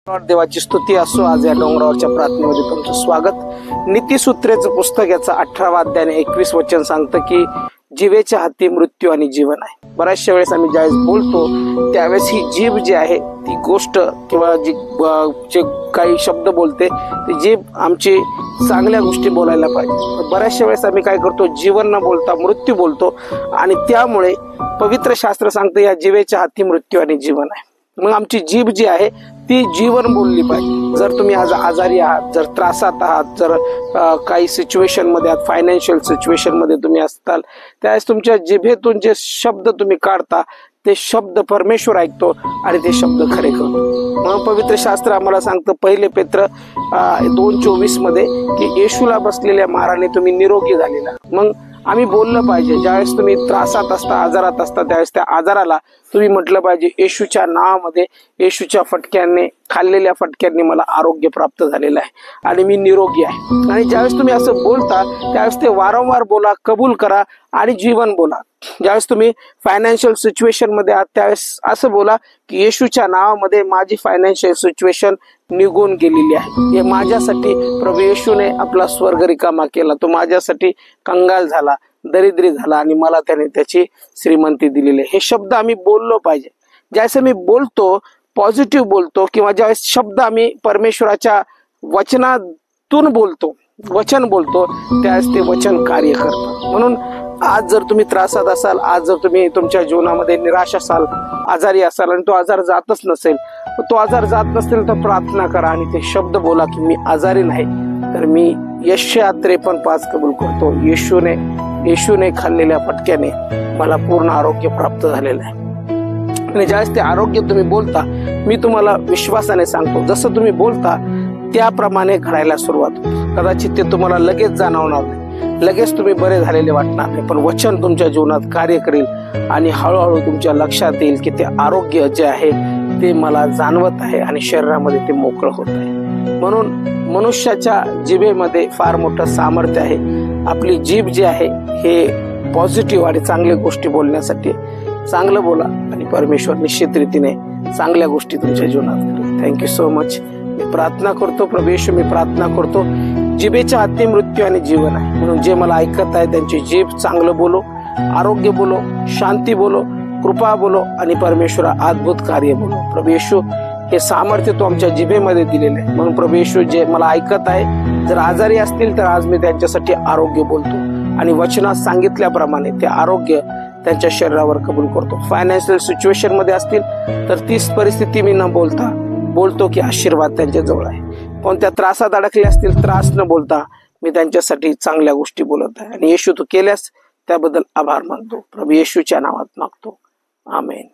देवाची स्तुती असो। आज या डोंगरावरच्या प्रार्थनेमध्ये तुमचं स्वागत। नीतिसूत्रेचं पुस्तक याचा 18वा अध्याय 21 वचन सांगतं की जीवेच्या हाती मृत्यू आणि जीवन आहे। बऱ्याचशा वेळेस आम्ही ज्यावेळेस बोलतो त्यावेळेस ही जीभ जी आहे ती गोष्ट किंवा जे काही शब्द बोलते ती जीभ आमची चांगल्या गोष्टी बोलायला पाहिजे। बऱ्याचशा वेळेस आम्ही काय करतो, जीवन न बोलता मृत्यू बोलतो आणि त्यामुळे पवित्र शास्त्र सांगतं या जीवेच्या हाती मृत्यू आणि जीवन आहे। मग आमची जीभ जी आहे ती जीवन बोलली पाहिजे। जर तुम्ही आज आजारी आहात, जर त्रासात आहात, जर काही सिच्युएशन मध्ये आहात, फायनान्शियल सिच्युएशन मध्ये तुम्ही असताल, त्यावेळेस तुमच्या जिभेतून जे शब्द तुम्ही काढता ते शब्द परमेश्वर ऐकतो आणि ते शब्द खरे करतो। मग पवित्र शास्त्र आम्हाला सांगतं 1 पेत्र 2:24 मध्ये की येशूला बसलेल्या माराने तुम्ही निरोगी झालेला। मग आम्ही बोललं पाहिजे, ज्यावेळेस तुम्ही त्रासात असता, आजारात असता, त्यावेळेस त्या आजाराला तुम्ही म्हटलं पाहिजे येशूच्या नावामध्ये, येशूच्या फटक्यांनी, खाल्लेल्या फटक्यांनी मला आरोग्य प्राप्त झालेलं आहे आणि मी निरोगी आहे। आणि ज्यावेळेस तुम्ही असं बोलता त्यावेळेस ते वारंवार बोला, कबूल करा आणि जीवन बोला। ज्यावेळेस तुम्ही फायनान्शियल सिच्युएशन मध्ये आहात त्यावेळेस असं बोला की येशूच्या नावामध्ये माझी फायनान्शियल सिच्युएशन निघून गेलेली आहे। हे माझ्यासाठी प्रभू येशूने आपला स्वर्ग रिकामा केला, तो माझ्यासाठी कंगाल झाला, दरिद्री झाला आणि मला त्याने त्याची श्रीमंती दिलेली आहे। हे शब्द आम्ही बोललो पाहिजे। ज्यावेळेस मी बोलतो, पॉझिटिव्ह बोलतो किंवा ज्यावेळेस शब्द आम्ही परमेश्वराच्या वचनातून बोलतो, वचन बोलतो, त्यावेळेस ते वचन कार्य करतं। म्हणून आज जर तुम्ही त्रासात असाल, आज जर तुम्ही तुमच्या जीवनामध्ये निराश असाल, आजारी असाल आणि तो आजार जातच नसेल, तो आजार जात नसेल तर प्रार्थना करा आणि ते शब्द बोला की मी आजारी नाही, तर मी यशया 53:5 कबूल करतो। येशूने खाल्लेल्या फटक्याने मला पूर्ण आरोग्य प्राप्त झालेलं आहे। आणि ज्यावेळेस ते आरोग्य तुम्ही बोलता, मी तुम्हाला विश्वासाने सांगतो जसं तुम्ही बोलता त्याप्रमाणे घडायला सुरुवात होते। कदाचित ते तुम्हाला लगेच जाणवणार नाही, लगेच तुम्ही बरे झालेले वाटणार नाही, पण वचन तुमच्या जीवनात कार्य करेल आणि हळूहळू तुमच्या लक्षात येईल की ते आरोग्य जे आहे ते मला जाणवत आहे आणि शरीरामध्ये ते मोकळं होत आहे। म्हणून मनुष्याच्या जिभेमध्ये फार मोठं सामर्थ्य आहे। आपली जीभ जी आहे हे पॉझिटिव्ह आणि चांगल्या गोष्टी बोलण्यासाठी। चांगलं बोला आणि परमेश्वर निश्चित रीतीने चांगल्या गोष्टी तुमच्या जीवनात करेल। Thank you so much. मी प्रार्थना करतो, प्रभू येशू मी प्रार्थना करतो जिभेच्या हाती मृत्यू आणि जीवन आहे, म्हणून जे मला ऐकत आहे त्यांची जीभ चांगलं बोलो, आरोग्य बोलो, शांती बोलो, कृपा बोलो आणि परमेश्वरा अद्भुत कार्य बोलो। प्रभू येशू हे सामर्थ्य तो आमच्या जिभेमध्ये दिलेलं आहे। म्हणून प्रभू येशू जे मला ऐकत आहे जर आजारी असतील तर आज मी त्यांच्यासाठी आरोग्य बोलतो आणि वचनात सांगितल्याप्रमाणे ते आरोग्य त्यांच्या शरीरावर कबूल करतो। फायनान्शियल सिच्युएशन मध्ये असतील तर तीच परिस्थिती मी न बोलता बोलतो की आशीर्वाद त्यांच्या जवळ आहे। कोणत्या त्रासात अडकले असतील, त्रास न बोलता मी त्यांच्यासाठी चांगल्या गोष्टी बोलत आहे आणि येशू तू केल्यास त्याबद्दल आभार मानतो। प्रभू येशूच्या नावात मागतो, आमेन।